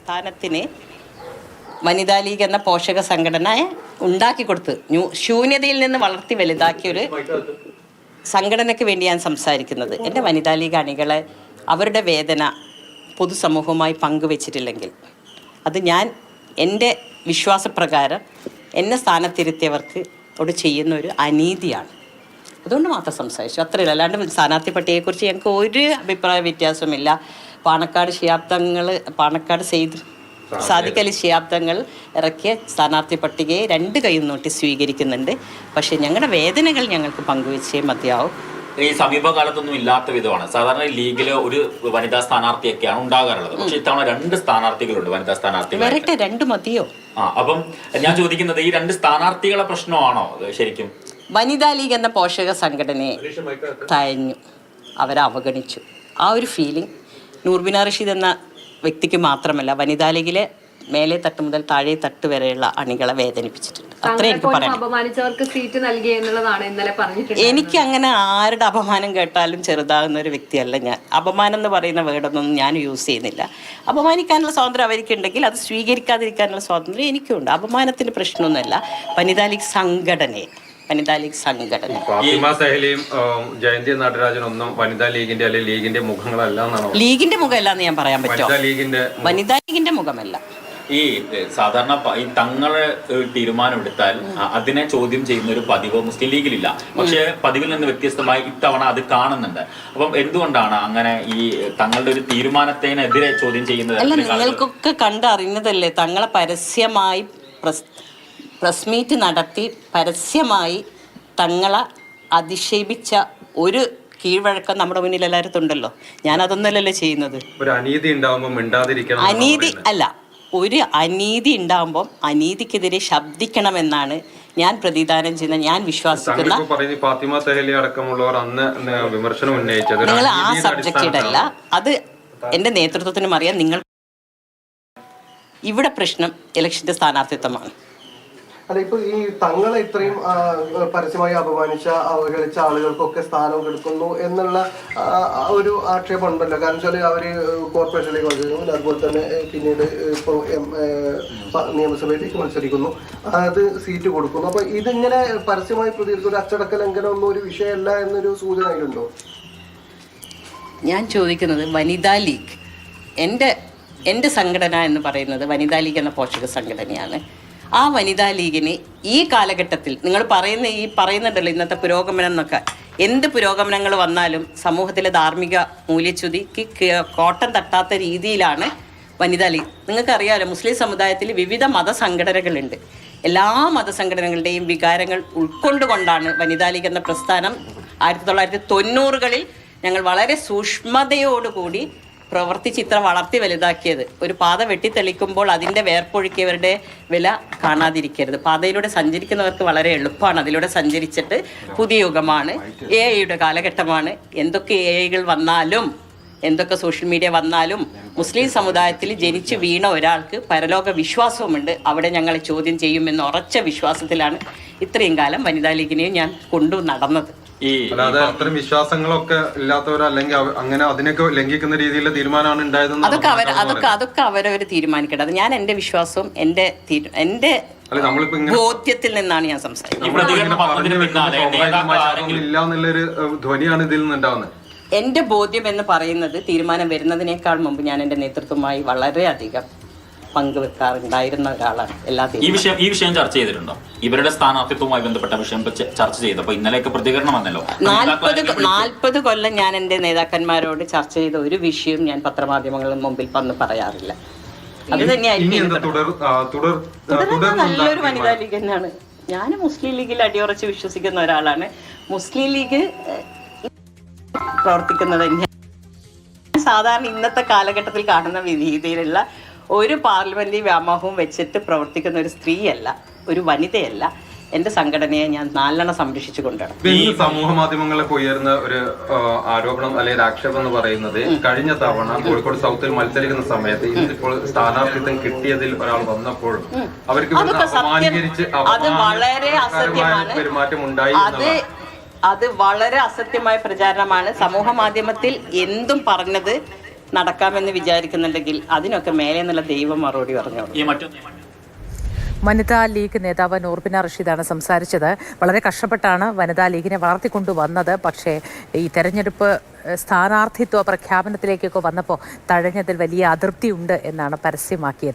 പ്രസ്ഥാനത്തിന് വനിതാ ലീഗ് എന്ന പോഷക സംഘടനയെ ഉണ്ടാക്കി കൊടുത്ത് ശൂന്യതയിൽ നിന്ന് വളർത്തി വലുതാക്കിയൊരു സംഘടനയ്ക്ക് വേണ്ടി ഞാൻ സംസാരിക്കുന്നത്. എൻ്റെ വനിതാ ലീഗ് അണികളെ അവരുടെ വേദന പൊതുസമൂഹവുമായി പങ്കുവച്ചിട്ടില്ലെങ്കിൽ അത് ഞാൻ എൻ്റെ വിശ്വാസപ്രകാരം എന്നെ സ്ഥാനത്തിരുത്തിയവർക്ക് അവിടെ ചെയ്യുന്ന ഒരു അനീതിയാണ്. അതുകൊണ്ട് മാത്രം സംസാരിച്ചു, അത്രയില്ല. അല്ലാണ്ട് സ്ഥാനാർത്ഥി പട്ടികയെക്കുറിച്ച് ഞങ്ങൾക്ക് ഒരു അഭിപ്രായ വ്യത്യാസമില്ല. പാണക്കാട് സാദിഖ് അലി ശിഹാബ്ദങ്ങൾ ഇറക്കിയ സ്ഥാനാർത്ഥി പട്ടികയെ രണ്ട് കൈയും നോട്ടി സ്വീകരിക്കുന്നുണ്ട്. പക്ഷേ ഞങ്ങളുടെ വേദനകൾ ഞങ്ങൾക്ക് പങ്കുവെച്ചേ മതിയാവും. ഈ സമീപകാലത്തൊന്നും ഇല്ലാത്ത വിധമാണ്. സാധാരണ ലീഗില് ഒരു വനിതാ സ്ഥാനാർത്ഥിയൊക്കെയാണ് ഉണ്ടാകാറുള്ളത്. പക്ഷെ ഇത്തവണ 2 സ്ഥാനാർത്ഥികളുണ്ട്, വനിതാ സ്ഥാനാർത്ഥികൾ. വരട്ടെ, 2 മതിയോ? അപ്പം ഞാൻ ചോദിക്കുന്നത്, ഈ 2 സ്ഥാനാർത്ഥികളെ പ്രശ്നമാണോ ശരിക്കും? വനിതാ ലീഗ് എന്ന പോഷക സംഘടനയെ തഴഞ്ഞു, അവരെ അവഗണിച്ചു. ആ ഒരു ഫീലിംഗ് നൂർബിന റഷീദ് എന്ന വ്യക്തിക്ക് മാത്രമല്ല, വനിതാ ലീഗിലെ മേലെ തട്ട് മുതൽ താഴെ തട്ട് വരെയുള്ള അണികളെ വേദനിപ്പിച്ചിട്ടുണ്ട്. അത്രേ എനിക്ക് പറയാം. എനിക്ക് അങ്ങനെ ആരുടെ അപമാനം കേട്ടാലും ചെറുതാകുന്ന ഒരു വ്യക്തിയല്ല ഞാൻ. അപമാനം എന്ന് പറയുന്ന വേർഡൊന്നും ഞാൻ യൂസ് ചെയ്യുന്നില്ല. അപമാനിക്കാനുള്ള സ്വാതന്ത്ര്യം അവർക്കുണ്ടെങ്കിൽ അത് സ്വീകരിക്കാതിരിക്കാനുള്ള സ്വാതന്ത്ര്യം എനിക്കുണ്ട്. അപമാനത്തിന് പ്രശ്നമൊന്നുമല്ല. വനിതാ ലീഗ് സംഘടന ഫാത്തിമ സഹലിയും ജയന്തി നടരാജനൊന്നും വനിതാ ലീഗിന്റെ അല്ലെങ്കിൽ ലീഗിന്റെ മുഖങ്ങളല്ല എന്നാണോ? ലീഗിന്റെ മുഖമല്ലാന്ന് ഞാൻ പറയാൻ പറ്റുമോ? വനിതാ ലീഗിന്റെ മുഖമല്ല. ഈ സാധാരണ ഈ തങ്ങളെ തീരുമാനം എടുത്താൽ അതിനെ ചോദ്യം ചെയ്യുന്ന ഒരു പതിവ് മുസ്ലിം ലീഗിലില്ല. പക്ഷെ പതിവിൽ നിന്ന് വ്യത്യസ്തമായി ഇത്തവണ അത് കാണുന്നുണ്ട്. അപ്പം എന്തുകൊണ്ടാണ് അങ്ങനെ ഈ തങ്ങളുടെ ഒരു തീരുമാനത്തിനെതിരെ ചോദ്യം ചെയ്യുന്നത്? അല്ല, നിങ്ങൾക്കൊക്കെ കണ്ടറിയുന്നതല്ലേ, തങ്ങളെ പരസ്യമായി പ്രസ് മീറ്റ് നടത്തി പരസ്യമായി തങ്ങളെ അധിക്ഷേപിച്ച ഒരു കീഴ്വഴക്കം നമ്മുടെ മുന്നിൽ എല്ലായിടത്തും ഉണ്ടല്ലോ. ഞാൻ അതൊന്നല്ലല്ലോ ചെയ്യുന്നത്. ഒരു അനീതി ഉണ്ടാവുമ്പോൾ മിണ്ടാതിരിക്കണം. അനീതി അല്ല, ഒരു അനീതി ഉണ്ടാകുമ്പോൾ അനീതിക്കെതിരെ ശബ്ദിക്കണമെന്നാണ് ഞാൻ പ്രതിദാനം ചെയ്യുന്ന, ഞാൻ വിശ്വസിക്കുന്ന. ഫാത്തിമ സഹലി അടക്കമുള്ളവർ അന്ന് വിമർശനം ഉന്നയിച്ചത് നിങ്ങൾ ആ സബ്ജക്റ്റ് അല്ല, അത് എൻ്റെ നേതൃത്വത്തിനും അറിയാം. നിങ്ങൾ ഇവിടെ പ്രശ്നം ഇലക്ഷന്റെ സ്ഥാനാർത്ഥിത്വമാണ്. അല്ല, ഇപ്പൊ ഈ തങ്ങളെ ഇത്രയും പരസ്യമായി അവഹേളിച്ച ആളുകൾക്കൊക്കെ സ്ഥാനം കൊടുക്കുന്നു എന്നുള്ള ഒരു ആക്ഷേപം ഉണ്ടല്ലോ. കാരണം വെച്ചാൽ അവര് കോർപ്പറേഷനിലേക്ക് മത്സരിക്കുന്നു, അതുപോലെ തന്നെ പിന്നീട് ഇപ്പോൾ നിയമസഭയിലേക്ക് മത്സരിക്കുന്നു, അത് സീറ്റ് കൊടുക്കുന്നു. അപ്പൊ ഇതിങ്ങനെ പരസ്യമായി പ്രതികരിച്ച ഒരു അച്ചടക്ക ലംഘനം ഒന്നും ഒരു വിഷയമല്ല എന്നൊരു സൂചന അതിലുണ്ടോ? ഞാൻ ചോദിക്കുന്നത്, വനിതാ ലീഗ് എൻ്റെ സംഘടന എന്ന് പറയുന്നത് വനിതാ ലീഗ് എന്ന പോഷക സംഘടനയാണ്. ആ വനിതാ ലീഗിന് ഈ കാലഘട്ടത്തിൽ നിങ്ങൾ പറയുന്നുണ്ടല്ലോ ഇന്നത്തെ പുരോഗമനം എന്നൊക്കെ, എന്ത് പുരോഗമനങ്ങൾ വന്നാലും സമൂഹത്തിലെ ധാർമ്മിക മൂല്യച്യുതിക്ക് കോട്ടം തട്ടാത്ത രീതിയിലാണ് വനിതാ ലീഗ്. നിങ്ങൾക്കറിയാമല്ലോ, മുസ്ലിം സമുദായത്തിൽ വിവിധ മതസംഘടനകളുണ്ട്. എല്ലാ മതസംഘടനകളുടെയും വികാരങ്ങൾ ഉൾക്കൊണ്ടുകൊണ്ടാണ് വനിതാ ലീഗ് എന്ന പ്രസ്ഥാനം 1990കളിൽ ഞങ്ങൾ വളരെ സൂക്ഷ്മതയോടുകൂടി പ്രവർത്തിച്ച് ഇത്ര വളർത്തി വലുതാക്കിയത്. ഒരു പാത വെട്ടിത്തെളിക്കുമ്പോൾ അതിൻ്റെ വേർപ്പൊഴുക്കിയവരുടെ വില കാണാതിരിക്കരുത്. പാതയിലൂടെ സഞ്ചരിക്കുന്നവർക്ക് വളരെ എളുപ്പമാണ്, അതിലൂടെ സഞ്ചരിച്ചിട്ട്. പുതിയ യുഗമാണ്, AI കാലഘട്ടമാണ്. എന്തൊക്കെ AI വന്നാലും, എന്തൊക്കെ സോഷ്യൽ മീഡിയ വന്നാലും മുസ്ലിം സമുദായത്തിൽ ജനിച്ചു വീണ ഒരാൾക്ക് പരലോക വിശ്വാസവുമുണ്ട്. അവിടെ ഞങ്ങളെ ചോദ്യം ചെയ്യുമെന്ന ഉറച്ച വിശ്വാസത്തിലാണ് ഇത്രയും കാലം വനിതാ ലീഗിനെയും ഞാൻ കൊണ്ടു നടന്നത്. അല്ലാതെ അത്തരം വിശ്വാസങ്ങളൊക്കെ ഇല്ലാത്തവരല്ലെങ്കിൽ അങ്ങനെ അതിനൊക്കെ ലംഘിക്കുന്ന രീതിയിലുള്ള തീരുമാനമാണ് ഉണ്ടായതെന്ന് അതൊക്കെ അവരവർ തീരുമാനിക്കേണ്ടത്. ഞാൻ എൻ്റെ വിശ്വാസവും എൻ്റെ ബോധ്യത്തിൽ നിന്നാണ് ഞാൻ സംസാരിക്കുന്നത്. ധ്വനിയാണ് ഇതിൽ നിന്നുണ്ടാവുന്നത്. എൻ്റെ ബോധ്യം എന്ന് പറയുന്നത് തീരുമാനം വരുന്നതിനേക്കാൾ മുമ്പ് ഞാൻ എൻ്റെ നേതൃത്വമായി വളരെയധികം പങ്കുവെക്കാറുണ്ടായിരുന്ന ഒരാളാണ്. ഈ വിഷയം ചർച്ച ചെയ്തിട്ടുണ്ടോ? ഇവരുടെ സ്ഥാനാർത്ഥിത്വവുമായി ബന്ധപ്പെട്ട വിഷയം ചർച്ച ചെയ്തപ്പോൾ ഇന്നലെയൊക്കെ പ്രതികരണം വന്നല്ലോ. 40 കൊല്ലം ഞാൻ എൻ്റെ നേതാക്കന്മാരോട് ചർച്ച ചെയ്ത ഒരു വിഷയം ഞാൻ പത്രമാധ്യമങ്ങളുടെ മുമ്പിൽ വന്ന് പറയാറില്ല. അത് തന്നെയായിരിക്കും നല്ലൊരു വനിതാ ലീഗ് തന്നെയാണ്. ഞാൻ മുസ്ലിം ലീഗിൽ അടിയുറച്ച് വിശ്വസിക്കുന്ന ഒരാളാണ്. മുസ്ലിം ലീഗ് പ്രവർത്തിക്കുന്നത് തന്നെയാണ്. സാധാരണ ഇന്നത്തെ കാലഘട്ടത്തിൽ കാണുന്ന രീതിയിലുള്ള ഒരു പാർലമെന്ററി വ്യാമോഹവും വെച്ചിട്ട് പ്രവർത്തിക്കുന്ന ഒരു സ്ത്രീയല്ല, ഒരു വനിതയല്ല. എന്റെ സംഘടനയെ ഞാൻ നാലെണ്ണം സംരക്ഷിച്ചു കൊണ്ടാണ്. ഈ സമൂഹ മാധ്യമങ്ങളിലൊക്കെ ഉയർന്ന ഒരു ആരോപണം അല്ലെങ്കിൽ ആക്ഷേപം എന്ന് പറയുന്നത്, കഴിഞ്ഞ തവണ കോഴിക്കോട് സൗത്തിൽ മത്സരിക്കുന്ന സമയത്ത് ഇപ്പോൾ സ്ഥാനാർത്ഥിത്വം കിട്ടിയതിൽ ഒരാൾ വന്നപ്പോഴും അവർക്ക് പെരുമാറ്റം ഉണ്ടായി. അത് വളരെ അസത്യമായ പ്രചാരണമാണ്. സമൂഹ മാധ്യമത്തിൽ എന്തും പറഞ്ഞത് നടക്കാമെന്ന് വിചാരിക്കുന്നുണ്ടെങ്കിൽ അതിനൊക്കെ മേലെ നിന്നുള്ള ദൈവം മറുപടി പറഞ്ഞോളൂ. ഈ മറ്റൊന്ന് വനിതാ ലീഗ് നേതാവ് നൂർബിന റഷീദാണ് സംസാരിച്ചത്. വളരെ കഷ്ടപ്പെട്ടാണ് വനിതാ ലീഗിനെ വളർത്തിക്കൊണ്ടുവന്നത്. പക്ഷേ ഈ തെരഞ്ഞെടുപ്പ് സ്ഥാനാർത്ഥിത്വ പ്രഖ്യാപനത്തിലേക്കൊക്കെ വന്നപ്പോൾ തഴഞ്ഞതിൽ വലിയ അതൃപ്തിയുണ്ട് എന്നാണ് പരസ്യമാക്കിയത്.